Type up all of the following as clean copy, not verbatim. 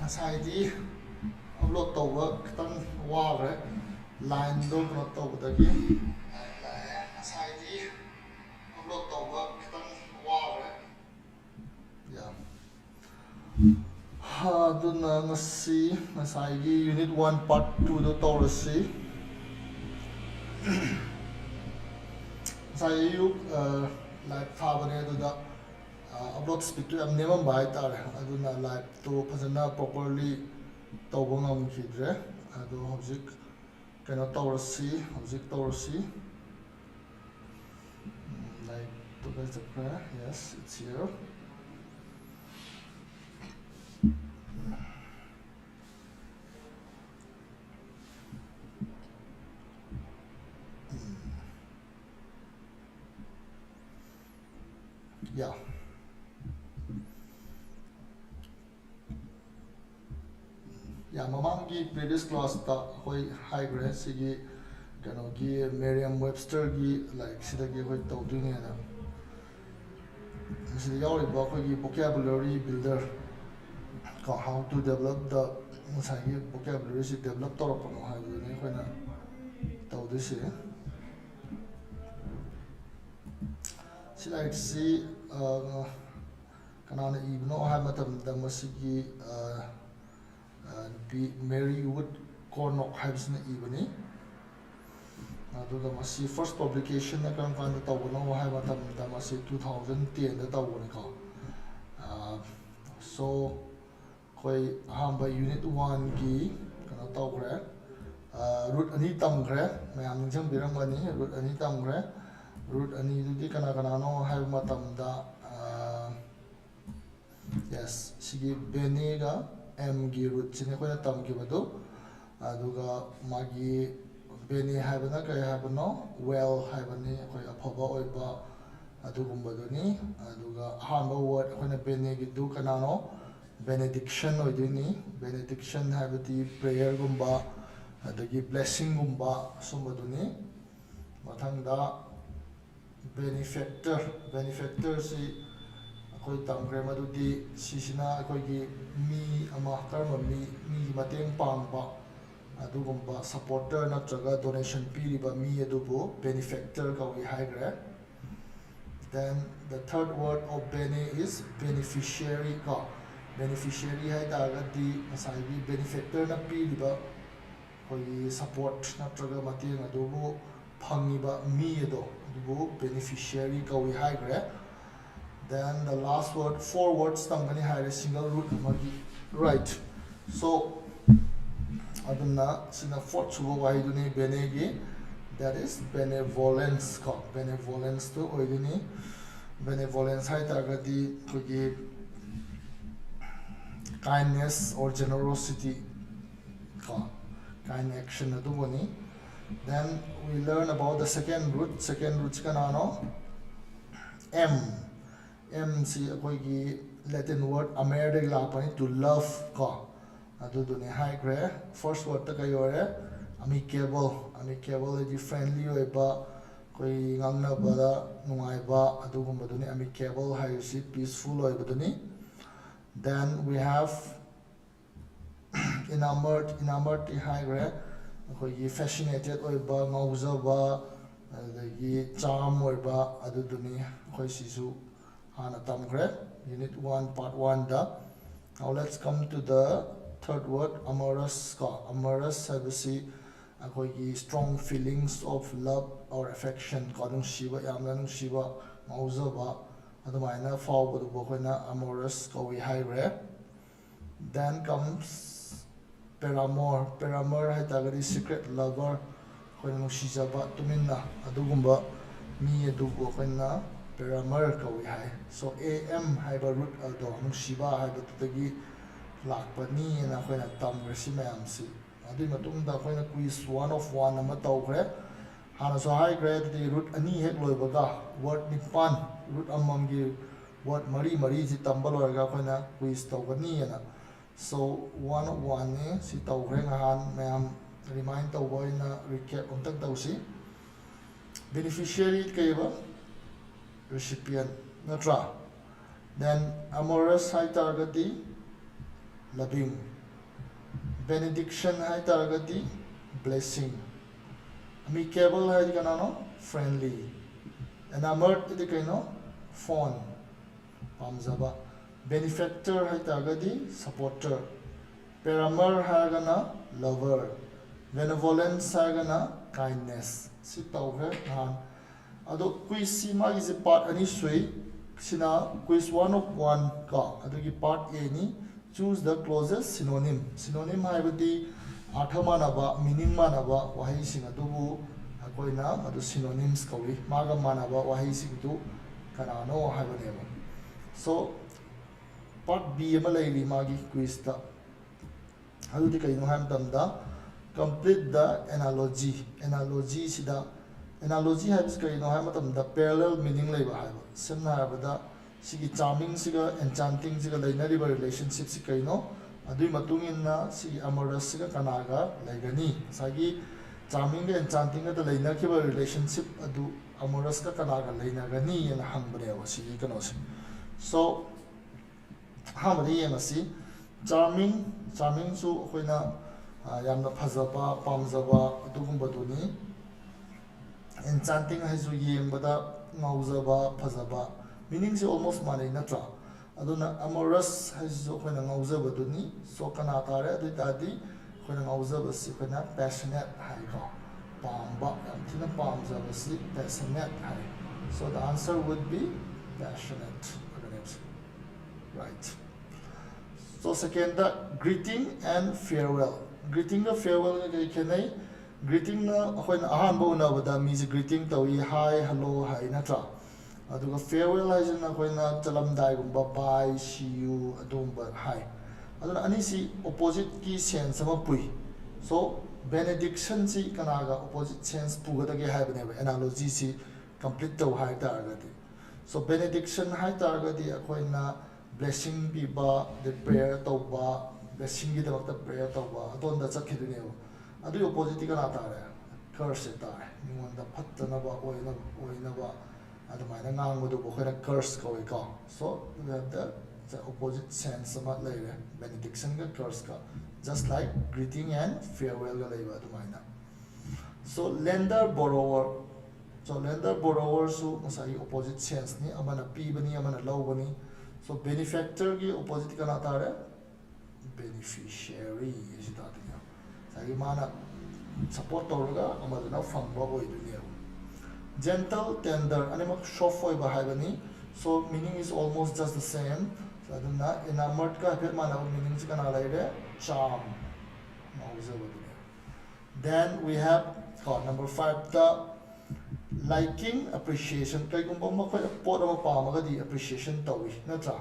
Masaydi upload tawag kitang ware line do upload tawdagi masaydi upload tawag kitang ware ya aduna ngasi masaygi unit 1 part 2 do tawrasi masaygi yuk live thabane aduda upload speed to am neman bai tare aduna live to phajana properly tawba ngamkhidre adu hojik kena tawrasi hojik tawrasi like to the prayer. Yes, it's here. Yeah. Yeah, mamangi previous class ta hoi high grade sigi kano gi Merriam Webster gi like sida gi hoi tawduni na sida yauri ba hoi gi vocabulary builder ka how to develop the masagi vocabulary si develop tawra pano ha ni hoi na tawdu si like si kanana ibno ha matam da masigi Mary Wood Cornock Habsna Ebony. The first publication na kan kan tawno ha matam da masi 2010 da tawno so koi hamba unit 1 gi kana tawgre root ani tamgre mayam jang birang ani root ani tamgre root ani di kana kana no ha matam da yes sigi benega M gi root sine ko tam gi badu aduga magi beni habana kai habano well habani ko aphoba oiba adugum baduni aduga hamba word ko na beni gi du kanano benediction oiduni benediction habati prayer gumba adagi blessing gumba sumbaduni mathangda benefactor si koi tamgre madudi sisina koi gi mi ama karma mi mateng pangba adugumba supporter natraga donation piriba mi adubu benefactor ka we higre. Then the third word of bene is beneficiary ka beneficiary hai daga di masai benefactor na piriba koi support natraga mateng adubu phangiba mi ado adubu beneficiary ka we higre. Then the last word, 4 words tangani hire single root magi right. So aduna sina fourth subo waiduni benegi that is benevolence ka benevolence to oiduni benevolence hai tagadi kogi kindness or generosity ka kind action aduboni. Then we learn about the second root kanano M si akoigi Latin word amerde lapani to love ka aduduni high gre. First word ta kayore amicable is friendly oiba koi ngangna bada nungai ba adugum baduni amicable hayusi peaceful oibaduni. Then we have enamored high gre akoigi fascinated oiba ngauzaba adagi charm oiba aduduni koi sisu Hana Tamgre, Unit 1, Part 1 da. Now let's come to the third word, amorous ka. Amorous habisi akoigi strong feelings of love or affection ka nung shiba yamna nung shiba mauzaba adumaina fawba du bokoina amorous ka we higre. Then comes paramour hai tagadi secret lover ko nung shijaba tuminna adugumba mi adu bokoina paramour ka we hai. So am haiba root ado nung shiba haiba tutagi lakpani na koina tamgre si mayam si adi matungda koina quiz 1 of 1 ama tawgre hana so high grade the root ani hek loibaga word nipan root amangi word mari si tambal orga koina quiz tawgani na so 1 of 1 ni si tawgre ngahan mayam remind tawboina recap untag tawsi beneficiary kayba recipient natra. Then amorous hai targati loving. Benediction hai taragati blessing. Amicable hai kanano friendly. Enamored iti kaino fond pamzaba. Benefactor hai taragati supporter. Paramour hai gana lover. Benevolence hai gana kindness. Si tau hai han. Ado quiz si ma is part ani sui sina quiz 1 of 1 ka adugi part A ni choose the closest synonym. Synonym haibadi artha manaba meaning manaba wahi sing adubu akoina adu synonyms kawi maga manaba wahi sing tu kanano haibaneba. So part B ama laili magi quiz ta adudi kaino ham tamda complete the analogy. Analogy sida analogy has the parallel meaning labor have similar the sigi charming siga enchanting siga linear relationship sikaino adu matung in na si amorous siga kanaga lagani sagi charming and enchanting the linear relationship adu amorous ka kanaga linagani and hambrewa sigi kanos. So hamri yamasi charming su hoina yamna phazaba pamzaba adugumba duni enchanting has yembada ngauzaba phazaba meaning is almost mane natra aduna amorous has khona ngauzaba duni so kana tare adu tadi khona ngauzaba si khona passionate hai ko pamba amthina pamzaba si passionate hai. So the answer would be passionate, right? So second, the greeting and farewell. Greeting and farewell can greeting na when ahanbo na bada means greeting tawi hi hello hi natra aduga farewell has na when chalamdai gumba bye see you adumba hi aduna ani si opposite ki sense ama pui. So benediction si kanaga opposite sense pugada ge hai bane analogy si complete to hai targati. So benediction hai targati akoina blessing biba the prayer tawba blessing gi dabakta prayer tawba adon da chakhidune adu opposite ka natare curse ta ningon da phattana ba oina ba adu maina ngang modu bo khana curse ko ka. So we have the opposite sense ma laire benediction ka curse ka just like greeting and farewell ga laiba adu maina. So lender borrower, so lender borrower su masai opposite sense ni amana pi bani amana law bani. So benefactor ki opposite ka natare beneficiary is that sagi mana support tawraga amaduna fangba oidune. Gentle tender animak soft oi bahagani. So meaning is almost just the same. So aduna enamored ka phir mana meaning is kana laire charm. Then we have number 5 the liking appreciation kai gumba ma khoi pot ama pamaga di appreciation tawi natra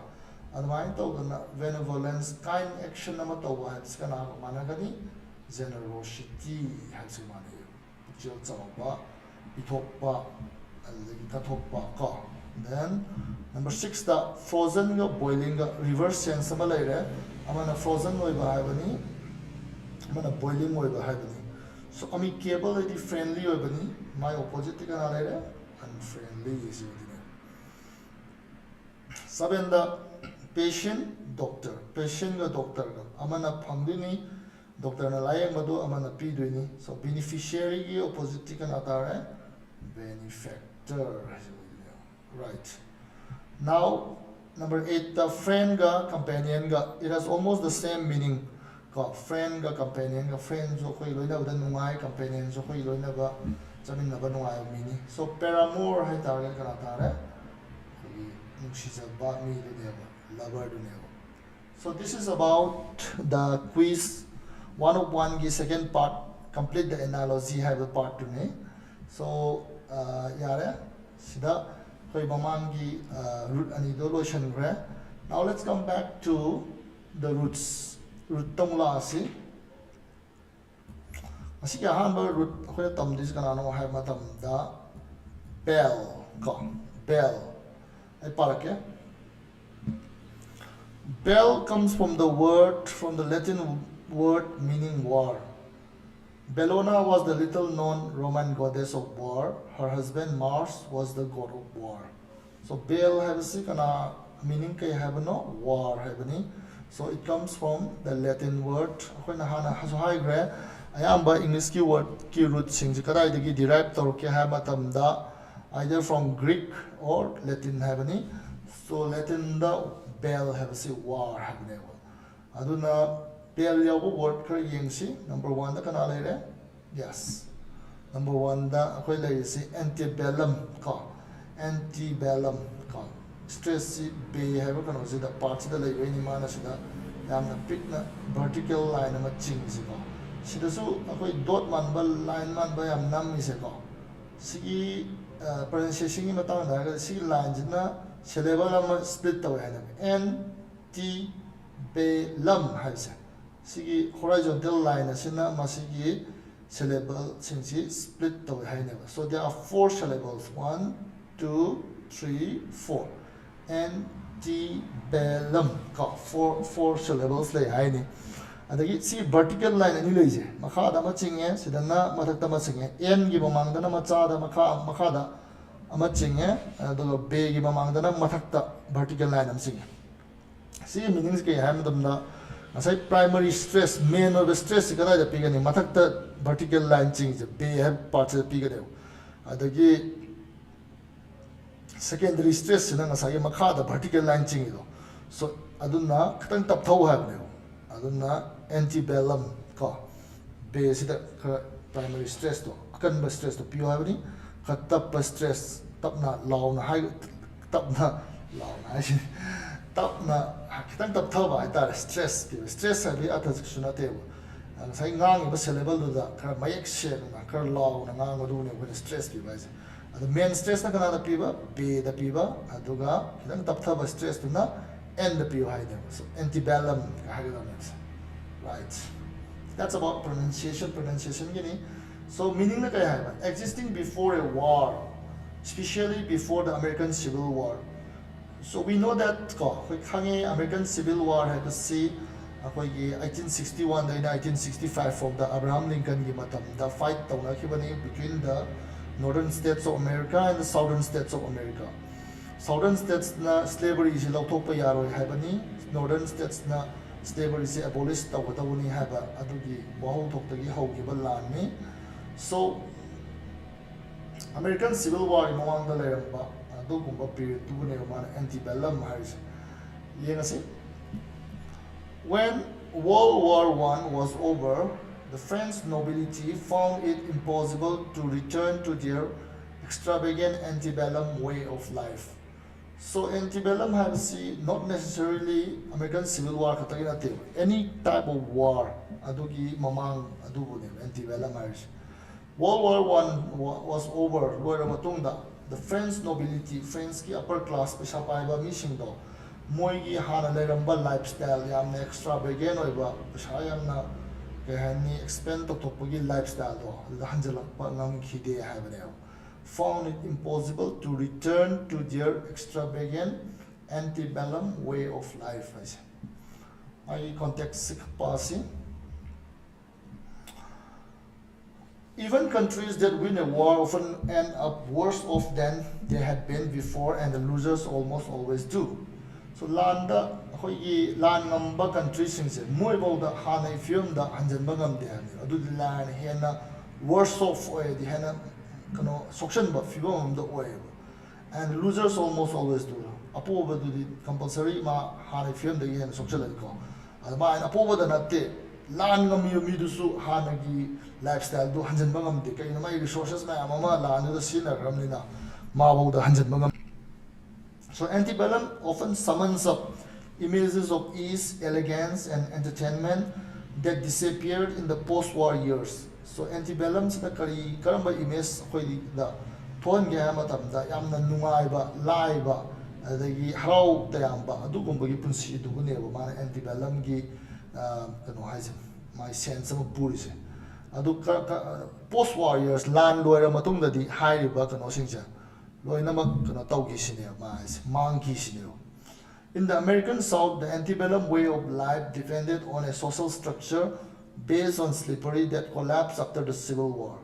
admine tawgana benevolence kind action ama tawa has kana managani generosity has mani picture chawba ithokpa alagi kathokpa ka. Then number 6 the frozen ga boiling ga reverse sense ama laire amana frozen oi ba habani amana boiling oi ba habani. So amicable is friendly oi bani my opposite kana laire unfriendly is within. 7 the patient doctor ga doctor ga amana phangdini doctor na layang madu amana pi duini. So beneficiary gi opposite kana tare benefactor, right? Now number 8 the friend ga companion ga it has almost the same meaning ka friend ga companion ga friend jo khoi loina ba nungai companion jo khoi loina ba chamin na ba nungai meaning. So paramour hai tare kana tare nukshiza ba mi du ne lover du ne. So this is about the quiz 101 ki second part complete the analogy have a part to ne. So yare sida khoi bamangi root ani do lotion gre. Now let's come back to the roots. Root tongla asi asiki ahanba root khoi tam dis kana no hai matam da bell ka bell ai parake. Bell comes from the Latin word meaning war. Bellona was the little known Roman goddess of war. Her husband Mars was the god of war. So Bell has kana meaning kai have no war have ni. So it comes from the Latin word. ꯑꯩꯈꯣꯏꯅ ꯍꯥꯟꯅ ꯍꯥꯏꯈ꯭ꯔꯦ ꯑꯌꯥꯝꯕ ꯏꯪꯂꯤꯁꯀꯤ ꯋꯥꯔꯗꯀꯤ ꯔꯨꯠꯁꯤꯡꯁꯤ ꯀꯗꯥꯏꯗꯒꯤ ꯗꯤꯔꯥꯏꯚ ꯇꯧꯔꯛꯀꯦ ꯍꯥꯏꯕ ꯃꯇꯝꯗ either from Greek or Latin 하ꯕꯅꯤ. So Latinꯗ bell 하ꯕꯁꯤ war 하ꯕꯅꯦꯕ. ꯑꯗꯨꯅ bell ꯌꯥꯎꯕ word ꯈꯔ ꯌꯦꯡꯁꯤ. Number 1ꯗ ꯀꯅꯥ ꯂꯩꯔꯦ? Yes. Number 1ꯗ ꯑꯩꯈꯣꯏ ꯂꯩꯔꯤꯁꯤ antebellum ꯀꯣ. Antebellum ꯀꯣ. Stress ꯁꯤ bay 하ꯕ ꯀꯩꯅꯣꯁꯤꯗ partꯁꯤꯗ ꯂꯩꯕꯩꯅꯤ ꯃꯥꯅ ꯁꯤꯗ ꯌꯥꯝꯅ ꯄꯤꯛꯅ vertical line ꯑꯃ ꯆꯤꯡꯁꯤꯀꯣ. 시다수 아코이 dot 만발 line 만발 얌 남미세고 시기 pronunciation이 맞다면 나가 시기 line나 syllable 아마 split 또 해야 돼. N T B lam 하이세. 시기 horizontal line 시나 마시기 syllable 신시 split 또 해야 돼. So there are 4 syllables. 1 2 3 4. N T B lam 거 4 syllables lay 하이니. adagi si vertical line ani leije makha da ma chinge sidana mathak ta ma chinge n gi mamang da na macha da makha da ama chinge do be gi mamang da na mathak ta vertical line am chinge si meanings ke ham dam na asai primary stress main of stress ga da pi ga ni mathak ta vertical line chinge be have parts pi ga de adagi secondary stress na asai makha da vertical line chinge do so aduna khatang tap thau ha ne aduna antebellum ko be sida primary stress to akan ba stress to pure habni khatap ba stress tapna law na hai tapna law na hai tapna khitang tap thau ba ta stress pi stress ha bi atha suna te sai ngang ba syllable do da kar mayak she na kar law na ngang do ne ba stress pi ba the main stress na kana da pi ba be da pi ba aduga khitang tap thau ba stress to na end the pi hai ne so antebellum ka ha ga right. That's about pronunciation gini. So meaning na kaya hai existing before a war, especially before the American Civil War. So we know that ko khange American Civil War hai kasi akoi 1861 to 1865 from the Abraham Lincoln gi matam the fight tawna khibani between the northern states of America and the southern states of America. Southern states na slavery si lauthok pa yaroi hai bani, northern states na slavery se abolish tawatawuni haba adugi wahong thoktagi haugiba lanni. So American Civil War mamang da leramba adugumba period tu ne man antebellum haris yengasi. When World War I was over, the French nobility found it impossible to return to their extravagant antebellum way of life. So antebellum has not necessarily American Civil War katagina any type of war adugi mamang adugo ne antebellum has. World War I was over loira matungda the French nobility French ki upper class pesa paiba mising do moi gi hana leramba lifestyle yamna extravagant oiba pesa yamna kehani expand to topogi lifestyle do hanjalak pa ngam khide habane found it impossible to return to their extravagant antebellum way of life. I context passing. Even countries that win a war often end up worse off than they had been before, and the losers almost always do. So landa hoyi lan ngamba countries singse moi bawda hanai film da hanjanba ngamde adu lan hena worse off di hena kano soction ba fibom the oil and losers almost always do apo ba do compulsory ma hana film the yen soction ko alma and apo ba da natte lan ngam mi du su hana gi lifestyle do hanjan bangam de kai na mai resources ma ama lan do sina ramnina ma ba da hanjan bangam. So antebellum often summons up images of ease, elegance and entertainment that disappeared in the post-war years. So antebellum sa kari karamba image khoi da thon ga matam da yamna nungai ba lai ba adagi harau tayamba adugumba gi punsi dugune ba mana antebellum gi kano haise my sense of purise adu post war years land loira matung da di hai ba kano singja loina mak kano tawgi sine ma mangki sine. In the American South, the antebellum way of life depended on a social structure based on slavery that collapsed after the Civil War.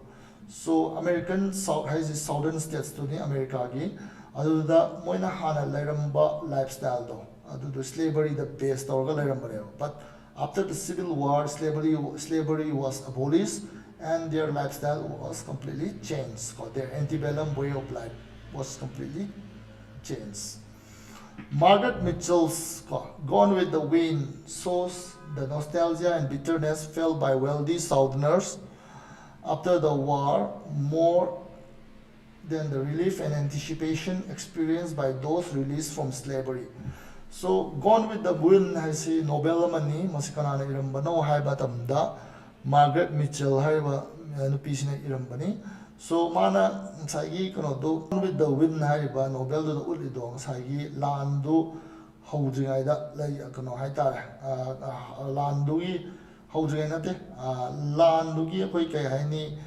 So American South has southern states to the America gi aduda moina hana lairamba lifestyle do the slavery the base but after the civil war slavery was abolished and their lifestyle was completely changed. Their antebellum way of life was completely changed. Margaret Mitchell's Gone with the Wind shows the nostalgia and bitterness felt by wealthy Southerners after the war more than the relief and anticipation experienced by those released from slavery. So, Gone with the Wind has a novel amani, Masikanana Irambano, Haibatamda, Margaret Mitchell, Haiba, Nupisina Irambani. So, Mana Sagi Konodo, Gone with the Wind, Haiba, Nobel to the Ulidong, Sagi, Landu, Houdriada, Layakono Haita, Landui, Houdrianate, Landugi, Quake Haini,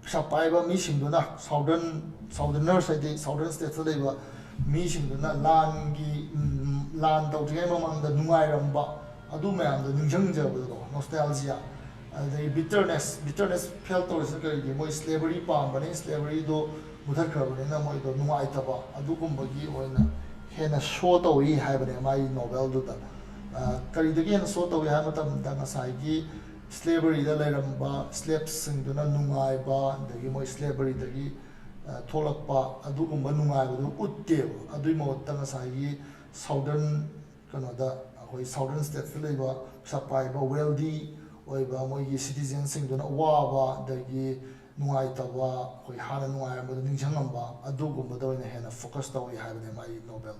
Sapaiba, Mishinduna, Southerners, Southern States, Mishinduna, Langi, Land of Yamam, the Nuairamba, Aduma, the Ninjanga, nostalgia, the bitterness felt towards the slavery palm, slavery do Mutakarina, Moido, Nuaitaba, Adukumbagi, or Hena short away, having my novel do that. Karidagi sort of Hamatam Dangasagi. Slavery the Leramba, slaves in the Nungaiba, the Gimo slavery the Tolakpa, Adugumba Nungai, Util, Adumo Tangasai, Southern Canada, Southern State Flavor, Sapaiba, wealthy, Oiba, Moyi citizens in the Waba, the Nuaitaba, Hana Nuai, the Ninjanamba, Adugumba, in the hand of focused away having a Nobel.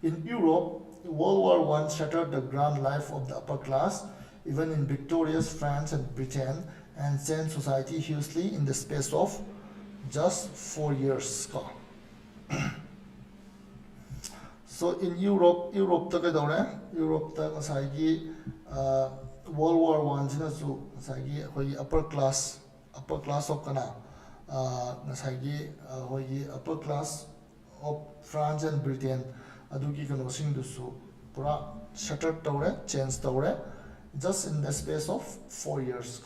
In Europe, World War I shattered the grand life of the upper class, even in victorious France and Britain, and changed society hugely in the space of just 4 years. So in Europe World War I upper class of upper class of France and Britain adugi pura shattered changed just in the space of 4 years.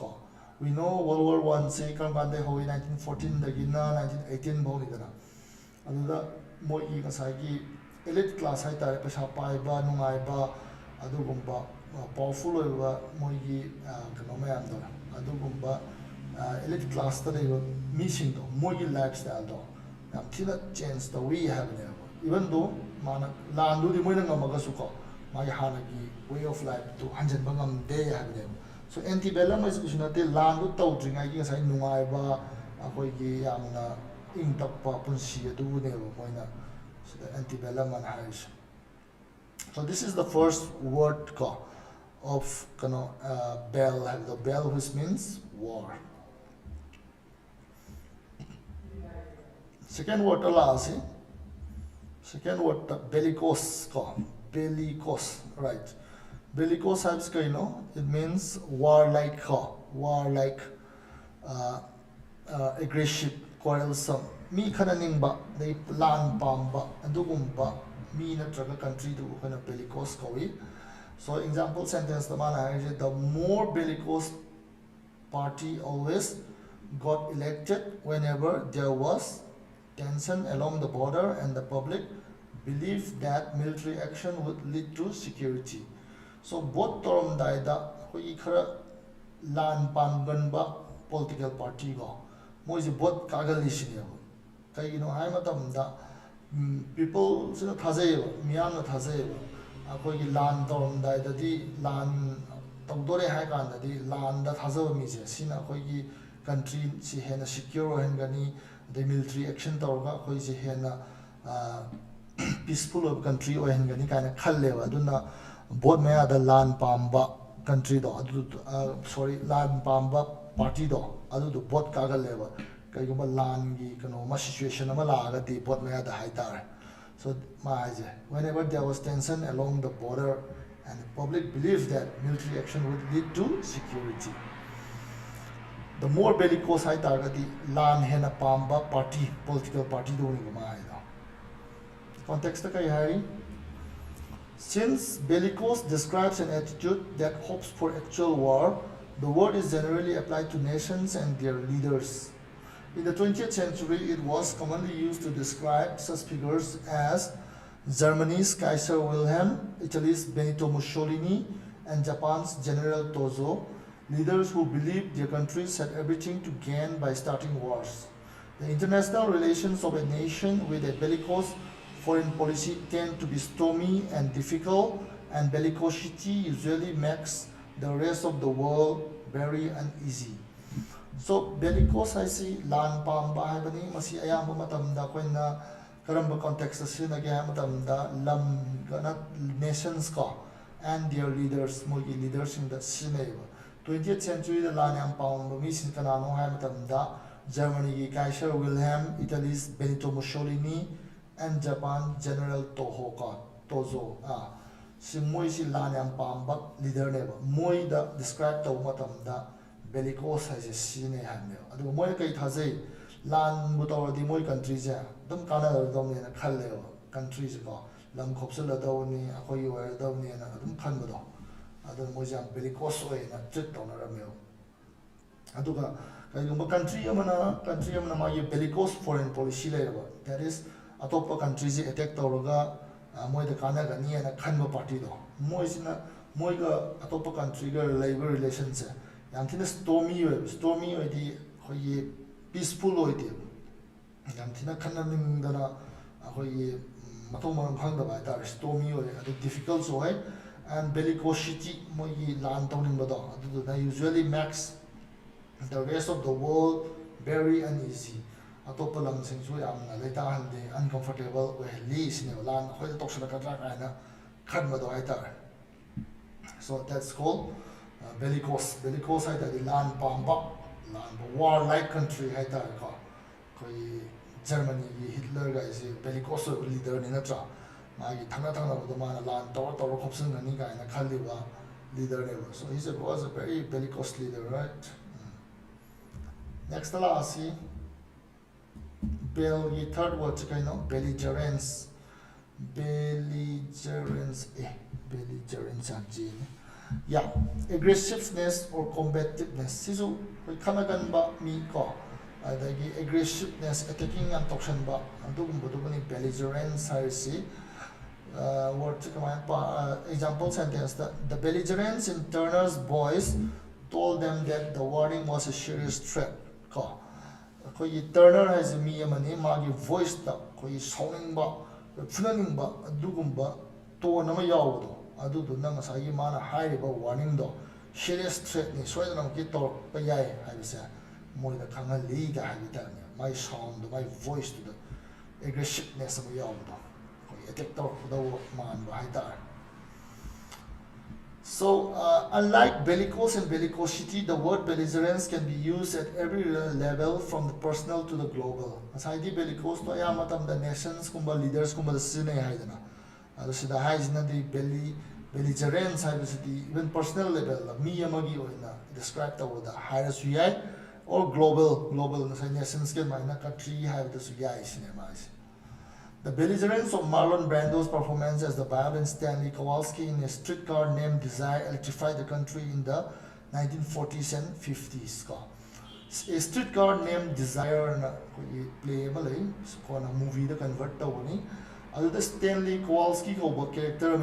We know World War I say 1914 dagina 1918 bonidana. Aduda moi kasagi elite class haitare pesa paiba nungaiba adugumba powerful oiba moigi mayam do adugumba elite class ta dei missing do moigi lifestyle do yam thina change the we have there. Even though mana landu di moina ngamaga suko magi hanagi way of life to 100 bangam day have them. So antebellum is kusunate landu tawdringai gi sai nungaiba akoi gi yamna ingtappa punsi adu ne moina so the antebellum and hais. So this is the first word of bell, have the bell which means war. Second word alasi. Second word bellicose bellicose, right? Bellicose has it means warlike aggressive, quarrelsome. Mi kananingba they lan pamba adugumba mi natraga country do bellicose kawi. So example sentence the more bellicose party always got elected whenever there was tension along the border and the public believed that military action would lead to security. So both term daida hoi khara lan panganba political party go moise both kagalishine kai hai matamda people sina thajai miyam na thajai akoi gi lan term daida di lan tawdore hai kan da di lan da thajaw mi je sina akoi gi country si hena secure hengani the military action tawga akoi si hena peaceful of country or hengani kind of khalle aduna both maya the land pamba country do sorry land pamba party do adu do both kagal level kaiguma land gi ma situation ama la ga di both maya the haitar. So whenever there was tension along the border and the public believed that military action would lead to security, the more bellicose haitar ga di land hena pamba party political party do ni ma context kai hai. Since bellicose describes an attitude that hopes for actual war, the word is generally applied to nations and their leaders. In the 20th century, it was commonly used to describe such figures as Germany's Kaiser Wilhelm, Italy's Benito Mussolini, and Japan's General Tozo, leaders who believed their countries had everything to gain by starting wars. The international relations of a nation with a bellicose foreign policy tend to be stormy and difficult, and bellicosity usually makes the rest of the world very uneasy. So bellicose haisi lan pamba haibani masi ayamba matamda koina karamba context asinage matamda lam gana nations ka and their leaders mogi leaders in the sineba 20th century the lan yam pamba mi sin kanano hai matamda Germany ki Kaiser Wilhelm, Italy's Benito Mussolini, and Japan General Tozo si moi si lan yam pamba leader neba moi da describe to matamda bellicose hai sine hamne adu moi kai thazai lan butor di moi country ja dum kana dom ne khalle countries ko lam khopsel da ni akoi wa da ni na dum khan do adu moi jam bellicose oi na chit to na rameo adu ka kai gum country amana ma ye bellicose foreign policy le ba that is atopa countries attack to ga moi da kana ga ni na khan ba party do moi sina moi ga atopa country ga labor relations yam thina stormy di khoi peaceful oi di yam thina khanaming dana khoi mato maram khang da ba ta stormy oi adu difficult so hai and bellicosity moi gi lan tawning ba do adu da usually makes the rest of the world very uneasy atopa lam sing su yam na le ta han de uncomfortable we li sine lan khoi da tok sa ka tra ka na khan ba do ai ta so that's called bellicose hai ta di lan pamba war like country hai ta ka koi Germany gi Hitler ga is bellicose leader ni na tra ma gi thanga bu ma na lan to khopsun ga ni ga na khali ba leader ne so was a very bellicose leader, right? Next la see third word kind of belligerence yeah, aggressiveness or combativeness sisu kanagan ba mi ko adagi aggressiveness attacking and tokshan ba andugum buduguni belligerence harisi word example sentence the belligerents in Turner's voice told them that the warning was a serious threat ko koi Turner has a me mani magi voice da koi sounding ba funaning ba adugum ba to nama yawdo adu du nang sai mana high ba warning do serious threat ni so na ki to pa yai hai sa moi da khanga li ga hai ta my sound my voice to the aggressiveness of yawdo koi attack to do man ba hai ta so unlike bellicose and bellicosity, the word belligerence can be used at every level from the personal to the global. Aside bellicose to ayamatam the nations kumba leaders kumba sine haidana the highs na the belligerence even personal level me amagi oina describe the higher suyai or global nations can minor country have the suyai cinema. The belligerence of Marlon Brando's performance as the violin Stanley Kowalski in a streetcar named Desire electrified the country in the 1940s and 50s. A streetcar named Desire play a movie that convert the Stanley Kowalski character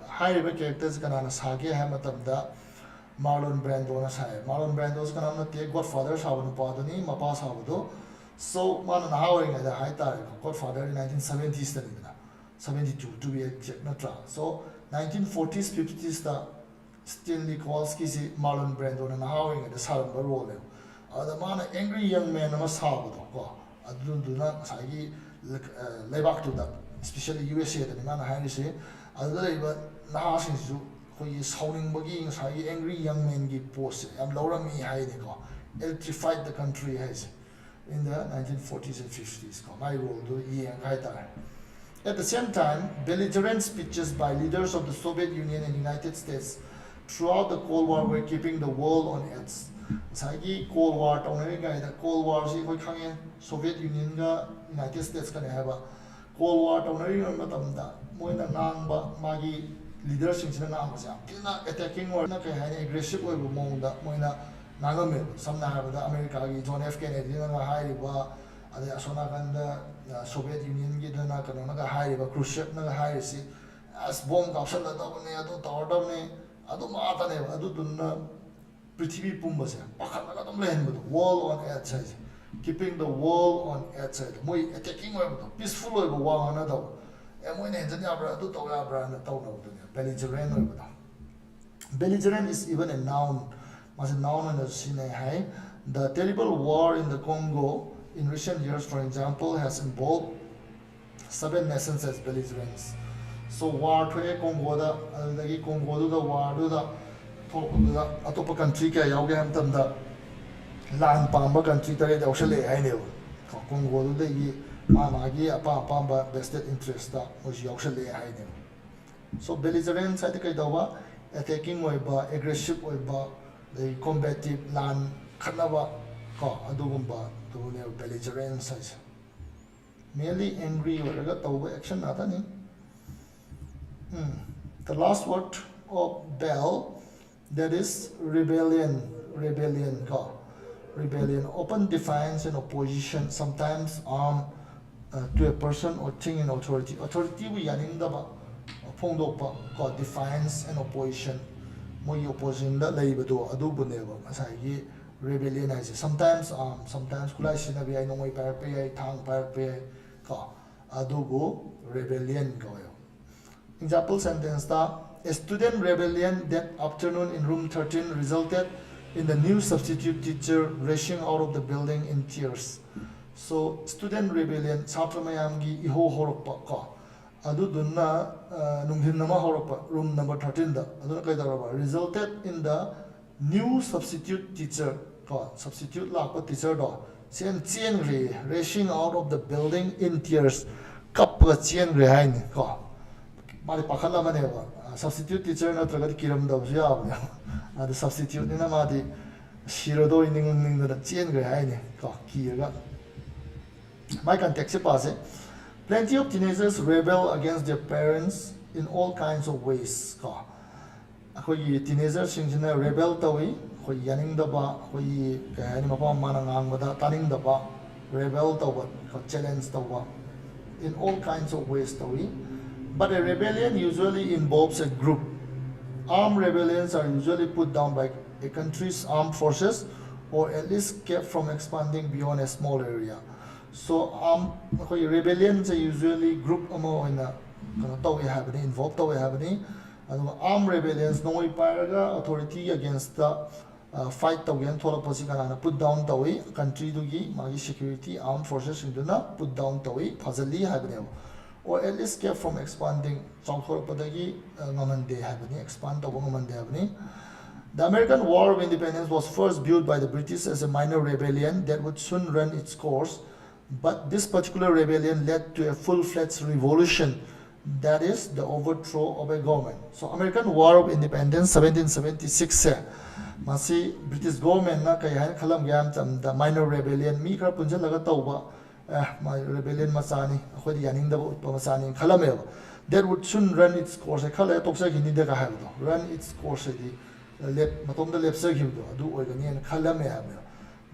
high characters can sage hamatamda Marlon Brando na sai Marlon Brando's can take Godfather Savan Padani Mapa Savado. So man howling at the high tide Godfather in 1970s 72 to be exact natra so 1940s 50s the Stanley Kowalski si Marlon Brando and howling at the sound role the man angry young man ama sabado ko adu na sagi back to that especially USA the man high say adu ba na sin su koi sounding bagi sagi angry young man gi post am laura mi high ko electrified the country has in the 1940s and 50s. At the same time, belligerent speeches by leaders of the Soviet Union and United States throughout the Cold War were keeping the world on edge. Sagi Cold War, the Cold War, Soviet Union, United States can have a Cold War, Moina Namba, Magi leadership in the attacking or aggressive Moina ꯉꯥꯡꯉꯝꯃꯦꯕ ꯁꯝꯅ ꯍꯥꯏꯔꯕꯗ ꯑꯃꯦꯔꯤꯀꯥꯒꯤ John F ꯀꯦꯅꯦꯗꯤꯅꯒ ꯍꯥꯏꯔꯤꯕ ꯑꯗꯩ ꯑꯁꯣꯝ ꯅꯥꯀꯟꯗ Soviet ꯌꯨꯅꯤꯌꯟꯒꯤꯗꯅ ꯀꯩꯅꯣꯅꯒ ꯍꯥꯏꯔꯤꯕ ꯈ꯭ꯔꯨꯁꯦꯞꯅꯒ ꯍꯥꯏꯔꯤꯁꯤ ꯑꯁ ꯕꯣꯝ ꯀꯥꯞꯁꯤꯜꯂꯗꯕꯅꯤ ꯑꯗꯨ ꯇꯧꯔꯗꯕꯅꯤ ꯑꯗꯨ ꯉꯥꯛꯇꯅꯦꯕ ꯑꯗꯨꯗꯨꯅ ꯄ꯭ꯔꯤꯊꯤꯕꯤ ꯄꯨꯝꯕꯁꯦ ꯄꯥꯈꯠꯂꯒ ꯑꯗꯨꯝ ꯂꯩꯍꯟꯕꯗꯣ ꯋꯥꯔꯜ ꯑꯣꯟ ꯑꯦꯠꯁ ꯍꯥꯏꯁꯦ ꯀꯤꯄꯤꯡ ꯗ ꯋꯥꯔꯜ ꯑꯣꯟ ꯑꯦꯠꯁ ꯍꯥꯏꯗꯣ ꯃꯣꯏ ꯑꯦꯇꯦꯛꯀꯤꯡ ꯑꯣꯏꯕꯗꯣ ꯄꯤꯁꯐꯨꯜ ꯑꯣꯏꯕ ꯋꯥ ꯉꯥꯡꯅꯗꯕ ꯃꯣꯏꯅ ꯍꯦꯟꯖꯟ ꯌꯥꯕ꯭ꯔꯥ ꯑꯗꯨ ꯇꯧ ꯌꯥꯕ꯭ꯔꯥꯅ ꯇꯧꯅꯕꯗꯨꯅꯦ ꯕꯦꯂꯤꯖꯔꯦꯟ ꯑꯣꯏꯕꯗꯣ belligerent is even a noun ꯃꯥꯁꯦ noun ꯑꯣꯏꯅ ꯁꯤꯖꯤꯟꯅꯩ ꯍꯥꯏ the terrible war in the Congo in recent years for example has involved 7 nations as belligerents so war ꯊꯣꯛꯑꯦ ꯀꯣꯡꯒꯣꯗ ꯑꯗꯨꯗꯒꯤ ꯀꯣꯡꯒꯣꯗꯨꯗ ꯋꯥꯔꯗꯨꯗ ꯊꯣꯛꯄꯗꯨꯗ ꯑꯇꯣꯞꯄ ꯀꯟꯇ꯭ꯔꯤ ꯀꯌꯥ ꯌꯥꯎꯒꯦ ꯍꯥꯏꯕ ꯃꯇꯝꯗ ꯂꯥꯟ ꯄꯥꯝꯕ ꯀꯟꯇ꯭ꯔꯤ 8 ꯌꯥꯎꯁꯜꯂꯛꯑꯦ ꯍꯥꯏꯅꯦꯕ ꯀꯣꯡꯒꯣꯗꯨꯗꯒꯤ ꯃꯥꯒꯤ ꯑꯄꯥꯝꯕ vested interestꯇ ꯃꯣꯏꯁꯨ ꯌꯥꯎꯁꯜꯂꯛꯑꯦ ꯍꯥꯏꯅꯦꯕ so belligerence ꯍꯥꯏꯗꯤ ꯀꯩꯗꯧꯕ attacking ꯑꯣꯏꯕ aggressive ꯑꯣꯏꯕ ꯑꯗꯩ combative ꯂꯥꯟ ꯈꯠꯅꯕ ꯀꯣ ꯑꯗꯨꯒꯨꯝꯕ ꯑꯗꯨꯅꯦꯕ belligerence ꯍꯥꯏꯁꯦ merely angry ꯑꯣꯏꯔꯒ ꯇꯧꯕ action ꯉꯥꯛꯇꯅꯤ the last word of bell that is rebellion ko rebellion open defiance and opposition sometimes armed to a person or thing in authority bu yaningdaba ꯐꯣꯡꯗꯣꯛꯄ ꯀꯣ defiance and opposition ꯃꯣꯏꯒꯤ opposition ꯗ ꯂꯩꯕꯗꯣ ꯑꯗꯨꯕꯨꯅꯦꯕ ꯉꯁꯥꯏꯒꯤ rebellion ꯍꯥꯏꯁꯦ sometimes sometimes ꯈꯨꯠꯂꯥꯏ ꯁꯤꯖꯤꯟꯅꯕ ꯌꯥꯏ ꯅꯣꯡꯃꯩ ꯄꯥꯏꯔꯛꯄ ꯌꯥꯏ ꯊꯥꯡ ꯄꯥꯏꯔꯛꯄ ꯌꯥꯏ ꯀꯣ ꯑꯗꯨꯕꯨ rebellion ꯀꯧꯋꯦꯕ example sentence the a student rebellion that afternoon in room 13 resulted in the new substitute teacher rushing out of the building in tears so student rebellion ꯁꯥꯇ꯭ꯔ ꯃꯌꯥꯝꯒꯤ ꯏꯍꯧ ꯍꯧꯔꯛꯄ ꯀꯣ ꯑꯗꯨꯗꯨꯅ ꯅꯨꯡꯊꯤꯟ ꯑꯃ ꯍꯧꯔꯛꯄ room number 13ꯗ ꯑꯗꯨꯅ ꯀꯩꯗꯧꯔꯕ resulted in the new substitute teacher ꯀꯣ substitute ꯂꯥꯛꯄ ꯇꯤꯆꯔꯗꯣ ꯆꯦꯟꯈ꯭ꯔꯦ rushing out of the building in tears ꯀꯞꯄꯒ ꯆꯦꯟꯈ꯭ꯔꯦ ꯍꯥꯏꯅꯤ ꯀꯣ ꯃꯥꯗꯤ ꯄꯥꯈꯠꯂꯝꯃꯅꯦꯕ substitute teacher ꯅꯠꯇ꯭ꯔꯒꯗꯤ ꯀꯤꯔꯝꯗꯕꯁꯨ ꯌꯥꯕꯅꯦꯕ ꯑꯗꯨ substituteꯅꯤꯅ ꯃꯥꯗꯤ ꯁꯤꯔꯗꯣꯏ ꯅꯤꯡꯗꯅ ꯆꯦꯟꯈ꯭ꯔꯦ ꯍꯥꯏꯅꯤ ꯀꯣ ꯀꯤꯔꯒ ꯃꯥꯏ ꯀꯟꯇꯦꯛꯁꯁꯦ ꯄꯥꯁꯦ Plenty of teenagers rebel against their parents in all kinds of ways. ꯑꯩꯈꯣꯏꯒꯤ teenagersꯤꯡꯁꯤꯅ rebel ꯇꯧꯏ ꯑꯩꯈꯣꯏ ꯌꯥꯅꯤꯡꯗꯕ ꯑꯩꯈꯣꯏꯒꯤ ꯀꯩ ꯍꯥꯏꯅꯤ ꯃꯄꯥ ꯃꯃꯥꯅ ꯉꯥꯡꯕꯗ ꯇꯥꯅꯤꯡꯗꯕ rebel ꯇꯧꯕ challenge ꯇꯧꯕ in all kinds of waysꯇꯧꯏ but a rebellion usually involves a group. Armed rebellions are usually put down by a country's armed forces or at least kept from expanding beyond a small area. So ꯑꯩꯈꯣꯏ rebellionꯁꯦ usually group ꯑꯃ ꯑꯣꯏꯅ ꯀꯩꯅꯣ ꯇꯧꯋꯦ ꯍꯥꯏꯕꯅꯤ involve ꯇꯧꯋꯦ ꯍꯥꯏꯕꯅꯤ ꯑꯗꯨꯒ armed rebellions ꯅꯣꯡꯃꯩ ꯄꯥꯏꯔꯒ authority againstꯇ fight ꯇꯧꯒꯦꯅ ꯊꯣꯛꯂꯛꯄꯁꯤ ꯀꯅꯥꯅ put down ꯇꯧꯋꯤ countryꯗꯨꯒꯤ ꯃꯥꯒꯤ security armed forcesꯁꯤꯡꯗꯨꯅ put down ꯇꯧꯋꯤ ꯐꯥꯖꯜꯂꯤ ꯍꯥꯏꯕꯅꯦꯕ or at least kept from expanding ꯆꯥꯎꯊꯣꯔꯛꯄꯗꯒꯤ ꯉꯝꯍꯟꯗꯦ ꯍꯥꯏꯕꯅꯤ expand ꯇꯧꯕ ꯉꯝꯍꯟꯗꯦ ꯍꯥꯏꯕꯅꯤ The American War of Independence was first viewed by the British as a minor rebellion that would soon run its course. But this particular rebellion led to a full-fledged revolution, that is, the overthrow of a government. So, American War of Independence, 1776 masi British government na kaya khalam gyam tam the minor rebellion mi khara punjal laga tawba my rebellion masani akhodi yaning da utpa masani khalameva that would soon run its course khala toksa gini de ka habdo run its course di lep matom da lepsa gibdo adu oigani en khalame habdo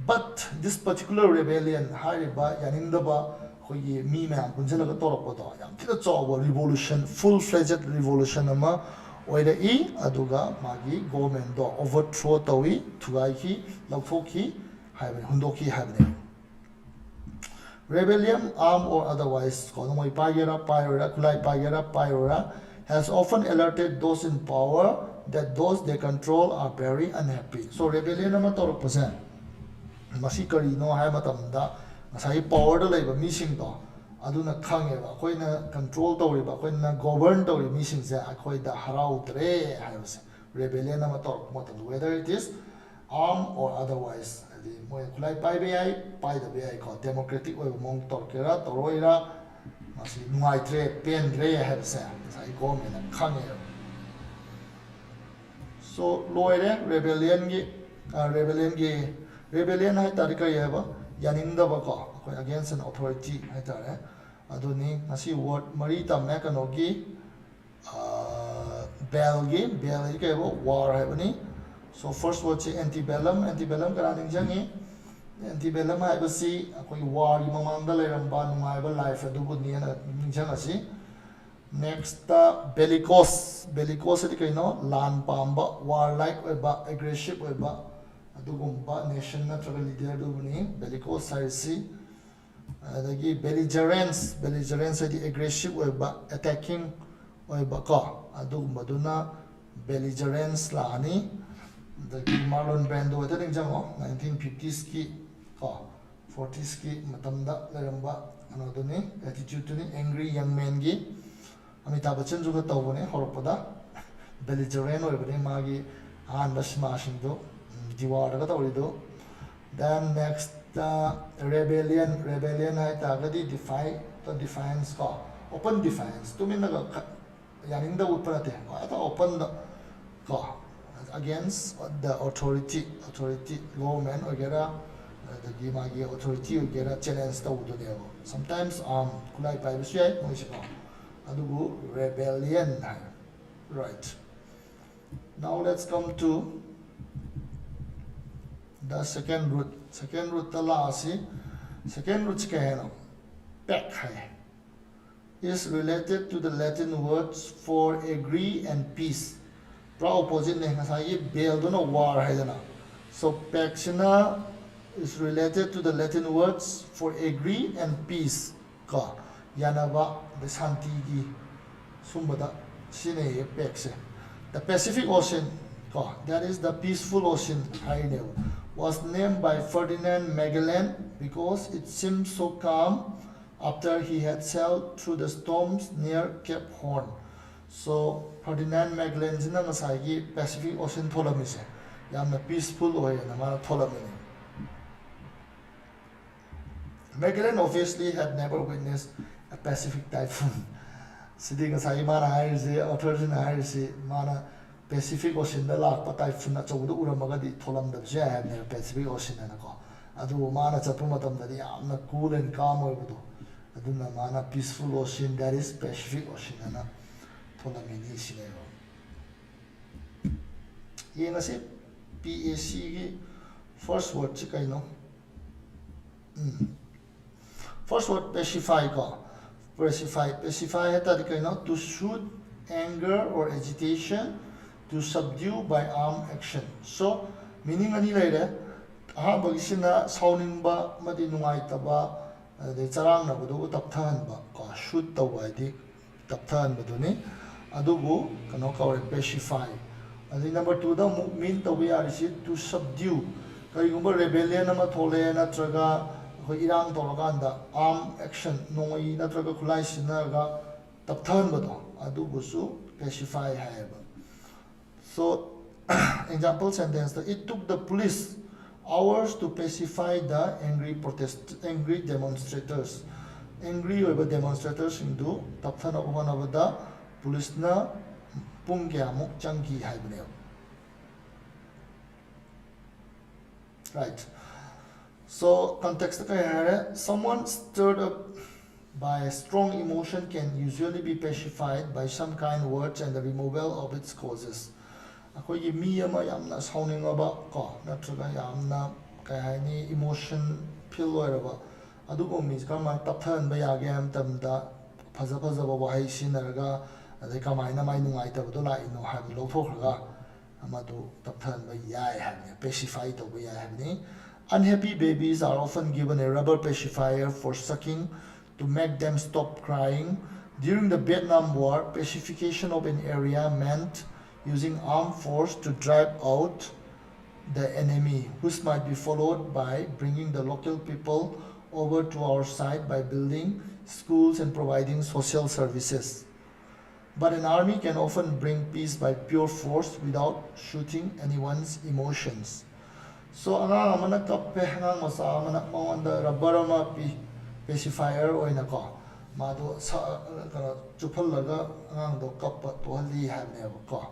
but this particular rebellion hariba yaningdaba khoyi mi ma punjalaga torakpodo yam thina chawa revolution full fledged revolution ama oida I aduga magi government do overthrow tawi thugai ki lauthoki haibe hundoki habne rebellion armed or otherwise kolomoi pagera pyra kulai pagera pyra has often alerted those in power that those they control are very unhappy so rebellion ama torakpose masi karino hai matamda ngasai power da leiba mising do aduna khangeba akoina control tawriba akoina govern tawri mising se akoida harautre haibase rebellion ama tor motam whether it is armed or otherwise adi moy kulai pai be ai pai da be ai ko democratic oi mong tor kera toroira masi nuai tre pen re haibase sai government khangeba so loire rebellion hai tarika yeba yaninda ba ko against an authority hai tare aduni masi word mari tamna kanogi bell ke war hai bani So first word is antebellum. Antebellum kara ningjangi. Antebellum haibasi akoi war gi mamangda leiramba nungaiba life adubu niana ningjangasi. Next bellicose. Bellicose adi kaino lan pamba warlike oiba aggressive oiba adugumba nation natraga leader dubuni bellicose haisi. Adagi belligerence. Belligerence adi aggressive oiba attacking oiba ka adugumbaduna belligerence laani. The Marlon Brando ito ning jango 1950s ki ka 40s ki matamda leramba ano to ni attitude to ni angry young man gi Amitabh Bachchan juga tawbo ne horopada belligerent oi bani magi an basma sing do diwar ga tawri do. Then next rebellion hai ta gadi defy to defiance ka open defiance to min naga yaning da utparate ata open da ka against the authority government वगैरह the magi authority वगैरह challenge तवुदो नेबो sometimes kulai pai bisu yai moisiko adugu rebellion hai. Right, now let's come to the second root tala asi second root ka hai no peck hai is related to the Latin words for agree and peace. Opposite ne ngasai bel do no war haidana. So pexina is related to the Latin words for agree and peace ka yanaba the shanti gi sumbada sine pexe. The Pacific Ocean ka, that is the peaceful ocean haine, was named by Ferdinand Magellan because it seemed so calm after he had sailed through the storms near Cape Horn. So Ferdinand Magellan jina ngasai Pacific Ocean tholamise yamna peaceful hoy na mara tholamini. Magellan obviously had never witnessed a Pacific typhoon. Sidi ngasai mana hairse authority na hairse mana Pacific Ocean da lakpa typhoon na chawdu uramaga di tholamda je have ne Pacific Ocean na ko adu mana chappu matamda di yamna cool and calm oibudu aduna mana peaceful ocean, that is Pacific Ocean na tholamini sineyo. Ye ngasi PAC gi first word chi kaino first word pacify ka pacify heta di kaino to soothe anger or agitation, to subdue by armed action. So meaning ani laire aha bagisina sauningba madi nungaitaba de charang na budu tapthan ba ka shoot tawai di tapthan buduni adubu kano ka pacify. Number 2 da mean to we are to subdue kaigumba rebellion ama thole na traga ko irang toraganda arm action noi na traga khulai sinaga tapthan bado adubu su pacify haiba. So example sentence, it took the police hours to pacify the angry demonstrators. Angry over demonstrators into tapthan of the police na pungyamuk changi haibne. Right. So context someone stirred up by strong emotion can usually be pacified by some kind words and the removal of its causes. Akogi mi ama yamna sounding aba ko natraga yamna kai haini emotion feel oiraba adugo mi kama tapthan ba yage am tamda phaja ba wahai sinaraga adai kamaina mai nungai tabdo la ino ha lo thokraga amadu tapthan ba yai habne pacify to ba yai habne. Unhappy babies are often given a rubber pacifier for sucking to make them stop crying. During the Vietnam War, pacification of an area meant using armed force to drive out the enemy, which might be followed by bringing the local people over to our side by building schools and providing social services. But an army can often bring peace by pure force without shooting anyone's emotions. So anga amana kappe hanga masa amana mawanda rubber ama pacifier oina ko madu sa kana chupallaga anga do kappa to halli habne ko.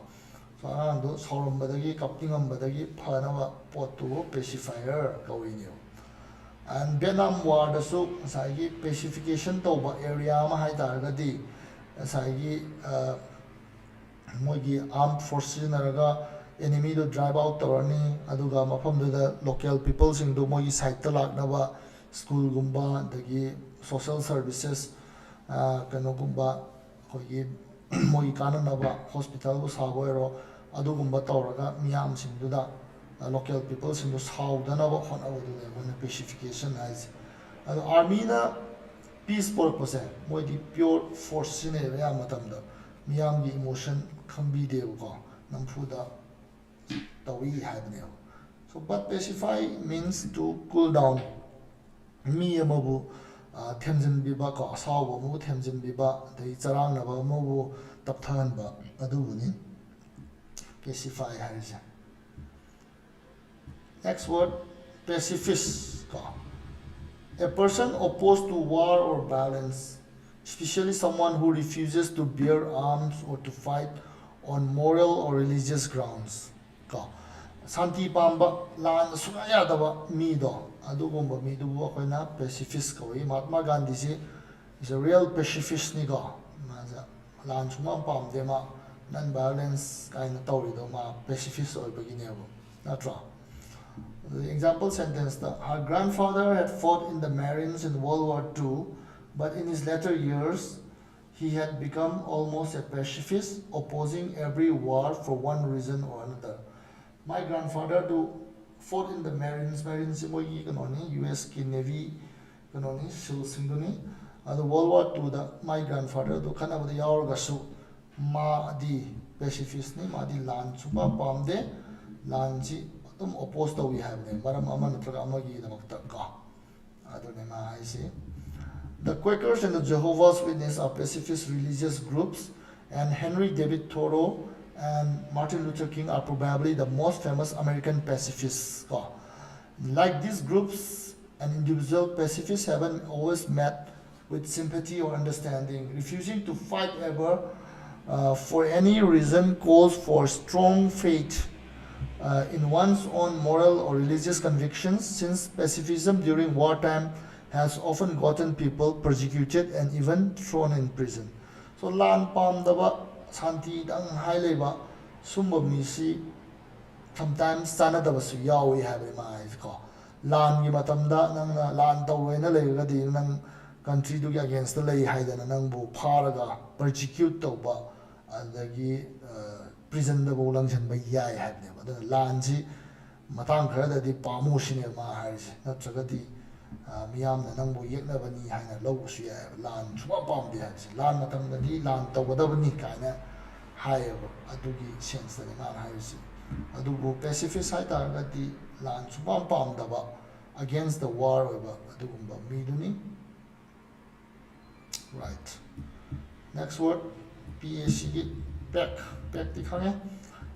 So anga do saurumbadagi kaptingambadagi phanawa potu pacifier kawini. And Vietnam War da su sagi pacification to ba area ma hai targadi sagi mogi armed forces naraga enemy to drive out torani aduga mafam da local people sing do moi site ta laknaba school gumba dagi social services kano gumba khoi moi kananaba hospital bu sagoiro adugumba tawraga miyam sing duda local people sing do saudanaba khona du ne pacification as army na peace purpose moi di pure force ne ya matamda miyam gi emotion khambi de ko namfuda tawi habne so but pacify means to cool down mi amabu themjin biba ko asaw mu themjin biba dei charang na ba mu tapthan ba adu ni pacify haja next word pacifist ko a person opposed to war or violence, especially someone who refuses to bear arms or to fight on moral or religious grounds. Santi pamba lan sungaya daba mi do adugumba mi du akoina pacifist ko Mahatma Gandhi ji is a real pacifist ni go maza lan suma pam de ma non violence kind of tawri do ma pacifist oi bagine bo natra. The example sentence, her grandfather had fought in the Merriams in World War II, but in his later years, he had become almost a pacifist, opposing every war for one reason or another. My grandfather fought in the Merriams US Navy, the World War II, my grandfather, ma di pacifist ni, ma di lan chupa pamde, lan ji opposed to we have them, but the Quakers and the Jehovah's Witnesses are pacifist religious groups, and Henry David Thoreau and Martin Luther King are probably the most famous American pacifists. Like these groups, and individual pacifists haven't always met with sympathy or understanding. Refusing to fight ever for any reason calls for strong faith in one's own moral or religious convictions, since pacifism during wartime has often gotten people persecuted and even thrown in prison. So lan pam daba santi dang hai leba sumba misi sometimes sana daba su yawi have ma ko lan gi matamda nang lan taw na le ga di nang country du against the lay hai da nang bu pharaga persecute to ba adagi prison da bo lang chan ba yai have ne ba lan ji matang khara da di pamu sine ma hai na chaga di miyam na nang bo yek na bani hai na lo su ya lan chuma pam di hai lan matam da di lan taw da bani ka na hai adugi sense da ma hai si adu bo pacifist hai ta ga di lan chuma pam da ba against the war ba adu ba mi du ni right. Next word PAC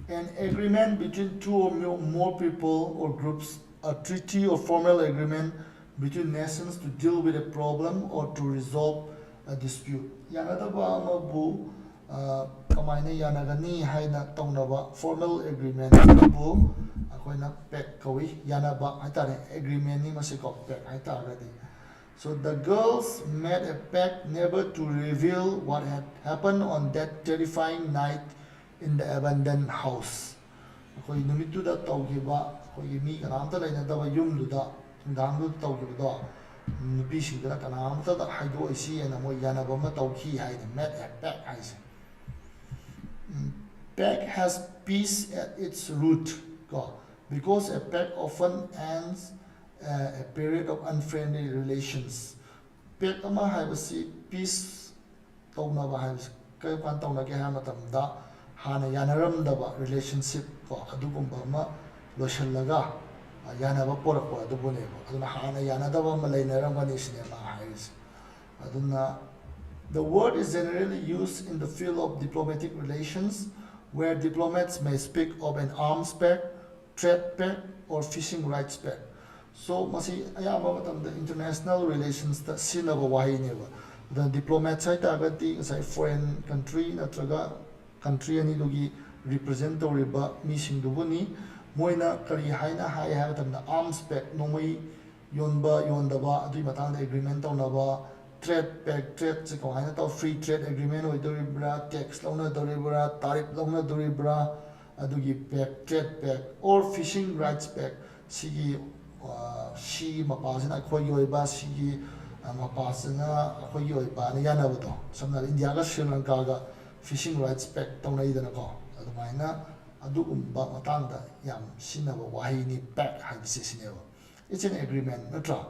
an agreement between two or more people or groups, a treaty or formal agreement between nations to deal with a problem or to resolve a dispute. Yanadaba mabu kamaina yanagani haina taunaba formal agreement bu akoina PAC kawi yanaba haitare agreement ni masiko PAC haitagadi. So the girls made a pact never to reveal what had happened on that terrifying night in the abandoned house. Koi numitu da tawgiba koi mi kanamta laina da yum du da dangdu tawgiba da nupi sing da kanamta da haido isi and mo yana ba ma tawki hai made a pact hai. Pact has peace at its root, because a pact often ends a period of unfriendly relations. Pact ama haibasi peace tawna ba haibasi kai pan tawna ke ha matam da hana yanaram da ba relationship ko adugumba ma loishallaga yana ba porak ko adubune ba aduna hana yana da ba ma lainaram gani sine ma haibasi aduna. The word is generally used in the field of diplomatic relations, where diplomats may speak of an arms pact, trade pact, or fishing rights pact. So, masi ayama the international relations that sinaba wahi neba. The diplomats ay tagati say foreign country natraga country ani logi represent riba missing dubuni moina kari haina hai have the arms pact no mai yonba yondaba adu matang agreement tawnaba trade pact trade se ko haina to free trade agreement oi doribra tax launa doribra tarif launa doribra adugi pack trade pack or fishing rights pack sigi shi mapasina khoi yoi ba sigi mapasina khoi yoi ba na yana budo samna India ga Sri Lanka ga fishing rights pack tawna idana ko adumaina adugumba matangda yam sinaba wahi ni pack habisi sinewa. It's an agreement natra.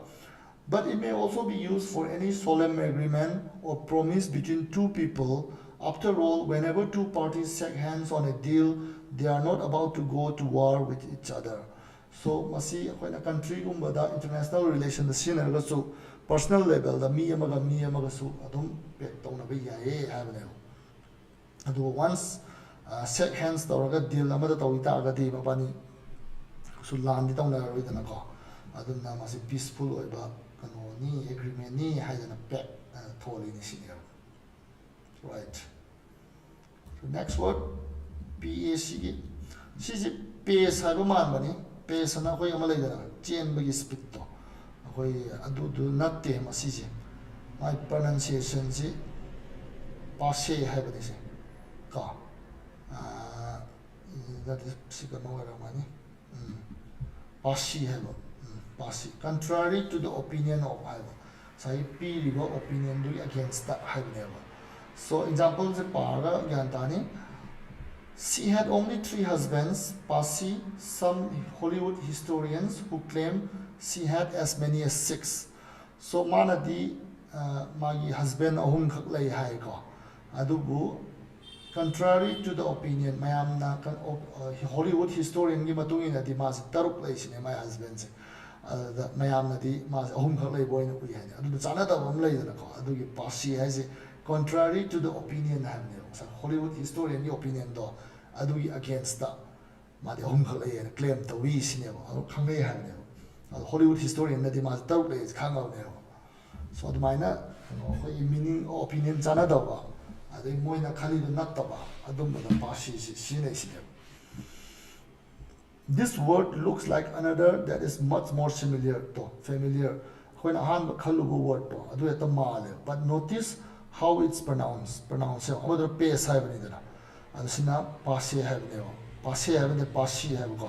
But it may also be used for any solemn agreement or promise between two people. After all, whenever two parties shake hands on a deal, they are not about to go to war with each other. So, masi akoina country gumbada international relation the sinner so personal level the mi amaga su adum pek tawna ba yae habane. Adu once shake hands tawraga deal amada tawita agadi mabani su landi tawna roidana ko adumna masi peaceful oiba ni agreement ni haidana pack tholi ni senior. Right. So next word PAC. Sisi pace haiba man bani pace na koi ama laidana chain bagi speed to koi adu natte ma sisi my pronunciation si passe haiba ni se ka that is sika no era mani passe haiba passe contrary to the opinion of haiba sai p riba opinion do against that haiba. So example se para gyantani. She had only 3 husbands. Pasi, some Hollywood historians who claim she had as many as 6. So manadi magi husband ahum khak lai hai ko. Adubu contrary to the opinion mayamna Hollywood historian gi matungina di mas taruk lai sine my husband se. Mayamna di mas ahum khak lai boy na ui hai. Adu chana da bam lai da ko. Adu gi pasi hai se contrary to the opinion hamne. Hollywood historian opinion do adu against the madi hom khale claim to we sine adu khangai hamne Hollywood historian na di ma tau le khangau ne so adu maina khoi meaning opinion jana da ba adu moina khali do nat ba adu ma da pashi sine sine. This word looks like another that is much more familiar when han khalu word to adu eta male but notice how it's pronounced other pace have ni dana adusina passe have ne passe have ne passe have go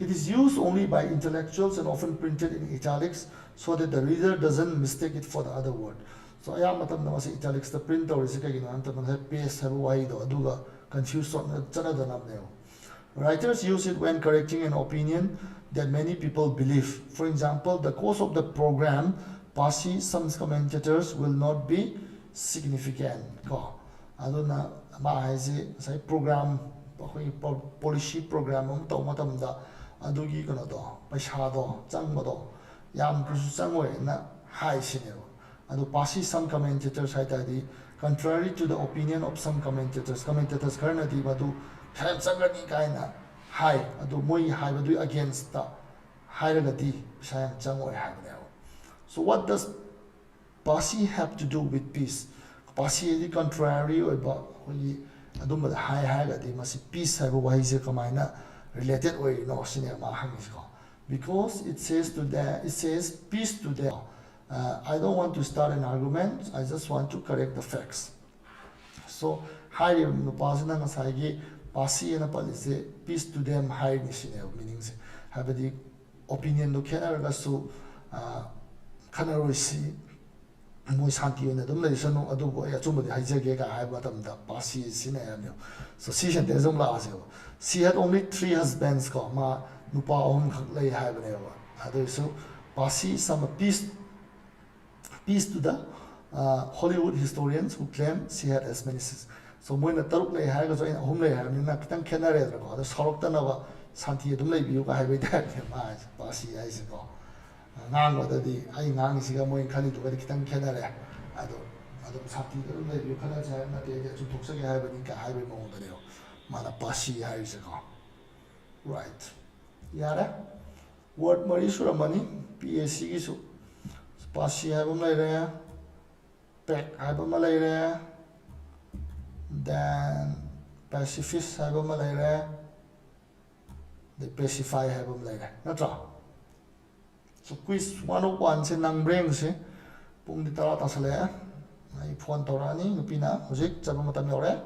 it is used only by intellectuals and often printed in italics so that the reader doesn't mistake it for the other word. So ayam matam na mas italics the printer is ka gina anta man pace have why do aduga confused on chana dana ne. Writers use it when correcting an opinion that many people believe. For example, the course of the program Pasi, some commentators will not be significant. Aduna mahaisi say program policy program to matamda adugi kono do paisa do changma yam kusu changwe na hai sine adu Pasi some commentators haitadi contrary to the opinion of some commentators karna di badu ham changani kaina hai adu moi hai badu against the hai lagati sayam changwe hai. So what does Pasi have to do with peace? Pasi is the contrary or adumba high the must peace have why is related or no cinema because it says peace to them. I don't want to start an argument, I just want to correct the facts. So high no pasina nasagi Pasi and a police peace to them high meanings have the opinion no can so Kanarisi Moy Santi and the Domlation Adobo Yachumba Hijagega Hibatam Pasi Sinamio. So she had the Zumlasio. She had only 3 husbands, Ma Nupa on lay Hibaneva. Other so Pasi some peace to the Hollywood historians who claim she had as many sisters. So when the Turk lay Hagas in whom they have Nakatan Canary, the Soroktanova Santi Dumlay, you have a dad, Pasi Isico. Nang what the I nang is a more kind of very kitang canary. I don't have you cannot have not to Tuxaka have an highway model. Manapashi has ago. Right. Yada? Word Marisura money, PAC is Pashi have a malaria, Pack have a malaria, then pacifist have a malaria, the pacify have a malaria. Not all. So quiz 101 se nang brain se pung di tara tasale ai phone torani nupina hojik chaba matam yore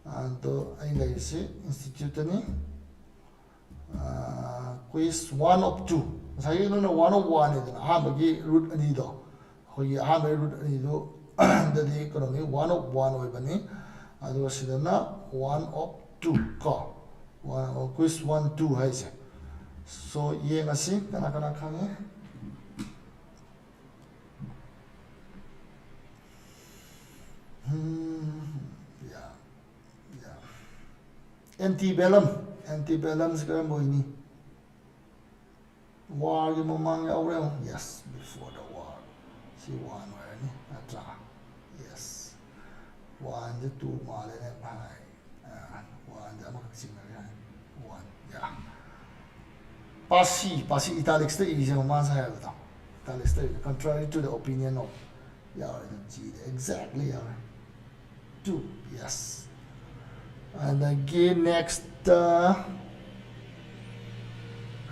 ado ai lai si institute ni quiz 1 of 2 sai no 1 of 1 ni ha bagi root ani do hoi ha me root ani do dadi ko ni 1 of 1 oi bani ado sidana 1 of 2 ko quiz 1 2 hai se so ye ngasi kana kana khange antebellum sekarang boy ni war gi mamang ya orang yes before the war si one war ni atra yes one the two male ne pai one the amak sing na one yeah pasi italics the is man sa ha ta italics the contrary to the opinion of yeah exactly yeah two yes and again next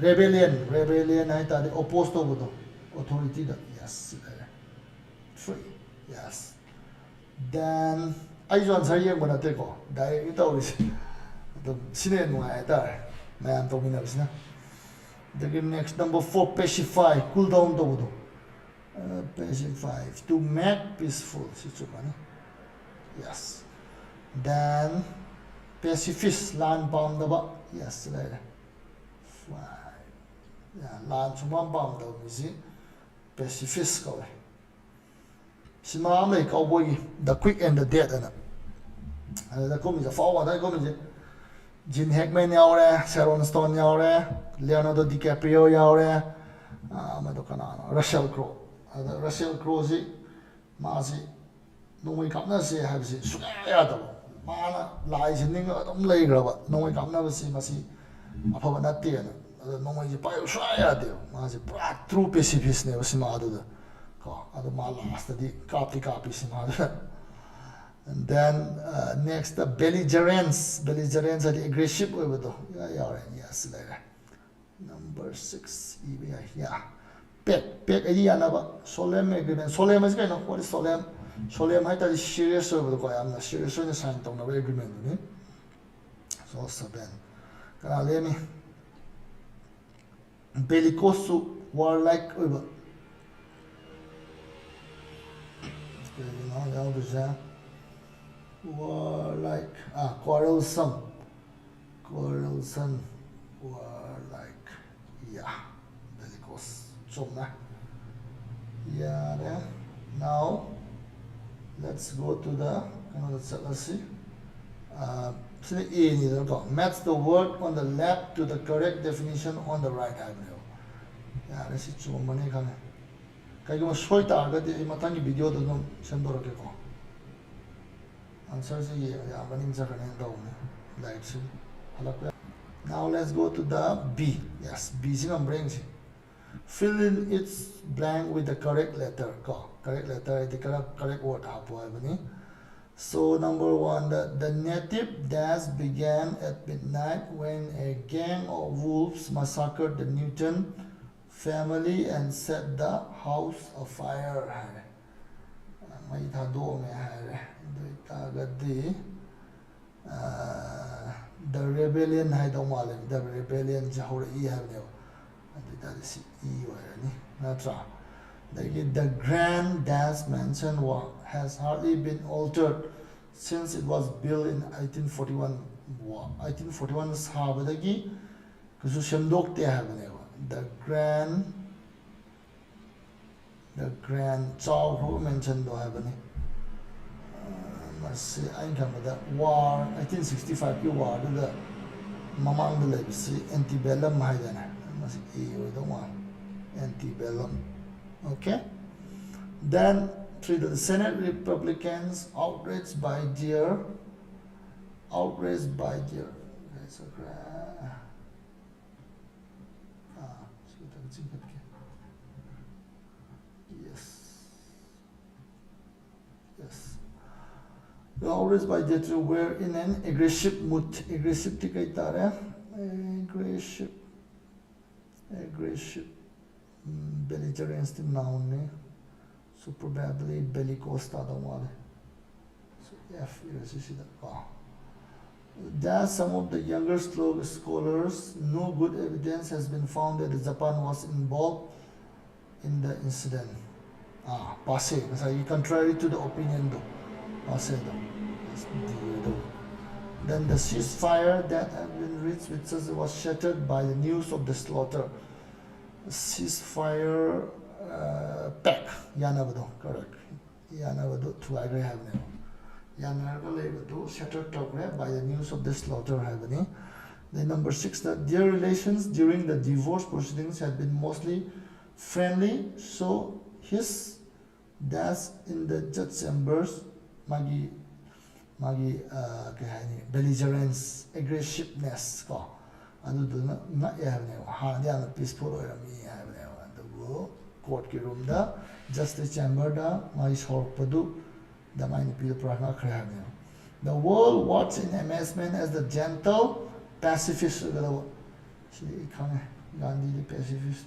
rebellion hai ta the opposed to the authority da yes three yes then ai jon sa yeng bana te ko dai ni to ri the sine nu ai ta mayam to mina bisna the next number 4 pacify cool down to do pacify to make peaceful situation yes then pacifist land bomb the yes right yeah land chuma bomb the misi pacifist ko sima mai ko boy the quick and the dead ana the come is forward I come is Jim Hackman yaw re Sharon Stone yaw re Leonardo DiCaprio yaw re mado kana Russell Crowe si ma si nungoi kapna si have si suya da mana lai sin ning adum lei gra ba nungoi kapna ba si ma si apa ba na te na nungoi ji pa suya de ma si pra true pacifist ne si ma adu da ko adu ma last di copy si ma da and then next the belligerence are the aggressive over the yes like number 6 yeah pek idea na ba solemn agreement solemn is kind of what is solemn hai ta serious over the ko am na serious na sign tong na agreement ni so seven kana le mi bellicose warlike over warlike quarrelsome warlike yeah bellicose chomna yeah now let's go to the let's see match the word on the left to the correct definition on the right hand yeah let's see chomane khane kai ko soi ta ga de matang gi video do no sendor ke ko answer is yeah running sa kanin daw like so now let's go to the B yes B sing am bring fill in its blank with the correct letter the correct word hapo bani so number 1 the native dash began at midnight when a gang of wolves massacred the Newton family and set the house afire mai tha do me hai the rebellion hai do male the rebellion jahur I have ne that is E ni natra the grand dash mansion has hardly been altered since it was built in 1841 sabadagi kusu shamdok te have ne the grand chow mansion do have ni masi ain khamada war 1865 ki war the mamang de legacy antebellum hai dana masi e do one antebellum okay then through the Senate Republicans outraged by deer that's outraged by deer were in an aggressive mood aggressive belligerence the noun ne so probably bellicose ta da wale so F is da That some of the younger scholars, no good evidence has been found that Japan was involved in the incident. Passe. Contrary to the opinion though. Passe though. Then the ceasefire that had been reached with us was shattered by the news of the slaughter. Ceasefire pack. Yanabado, correct. Yanabado, two agree have name. Yanabado shattered by the news of the slaughter have. Then number 6, that their relations during the divorce proceedings had been mostly friendly, so his death in the judge chambers, magi belligerence, aggressiveness, peaceful court ki room da justice chamber da mai sorpadu da mai ni pi prana khra. The world watched in amazement as the gentle pacifist Gandhi the pacifist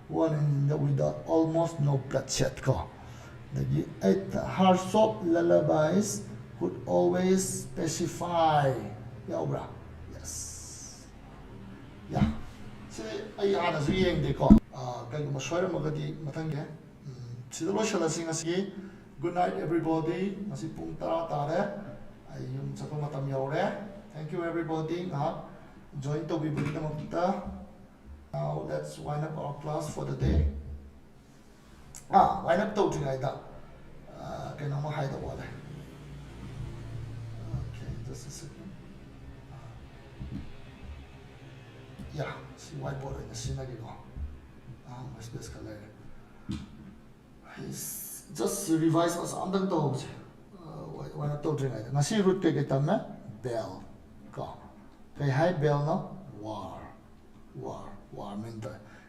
one without almost no bloodshed. The 8 heart-soft lullabies could always pacify. Yes. Yeah. See, I had a seeing the call. Good night, everybody. Thank you, everybody. Join to be with them. Now let's wind up our class for the day. Wind up talking like that. Okay, now hide the water. Okay, just a second. Yeah, see whiteboard in the synagogue. My space color. Just revise us on the toes. Wind up talking like that. Now see root take it on bell. Okay, high bell no war meant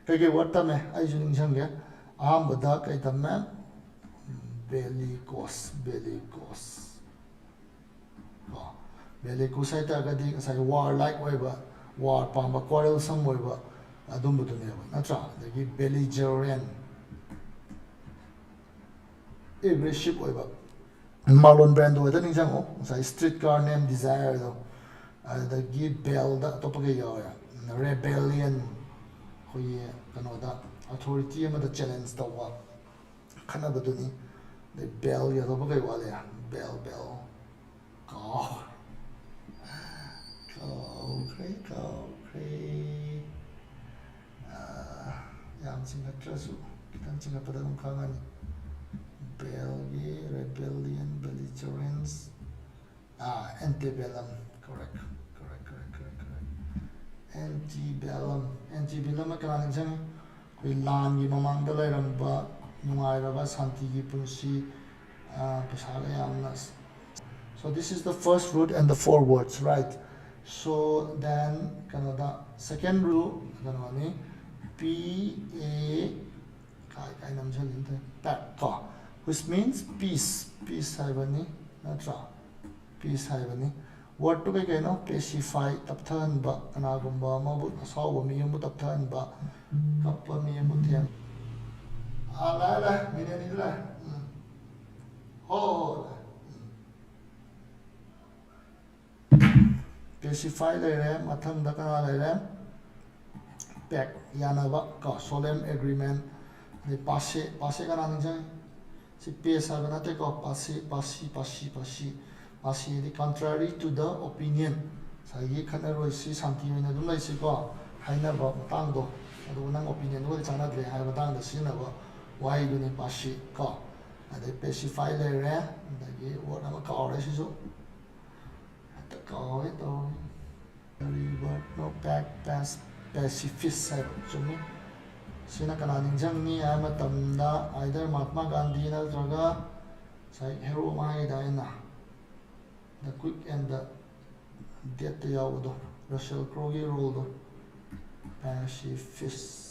okay what time I should sing bada kai tamme bellicose ai ta gadi sai war like oiba war pamba quarrelsome oiba adum butu ne ba natra dagi belligerent aggressive oiba Marlon Brando da ning jang sai street car name desire do dagi bell da topage yaw rebellion hoye kanoda authority ama da challenge tawa khana baduni the bell ya do bagai wale ya bell okay yam singa trasu kitan singa padang kangani bell ye rebellion belligerence antebellum correct antebellum kana nang koi lan gi mamang da lairamba nungai raba santi gi punsi pasala yamna. So this is the first root and the 4 words, right? So then kanada second root kanani p a kai nam chalin ta which means peace haibani natra peace haibani word to kai no pacify tapthan ba anagumba mabu asaw mi yum tapthan ba kappa mi yum them la minani la pacify le mathang da kana le pact yanaba ka solemn agreement the passe kana nang jang si peace habana te ko passe the contrary to the opinion sagi khanaroi si santi hoina dum lai si ko haina ba tang do adu nang opinion wo chana de ha ba tang da si na ba why do ni passe ko ade pacify le re da gi wo na ka ore si so ta ko to but no pacifist side so me sina kana ningjang ni ama tamda either Mahatma Gandhi na draga sai hero mai da na the quick and the death yaw do Russell Crowe role do pacifist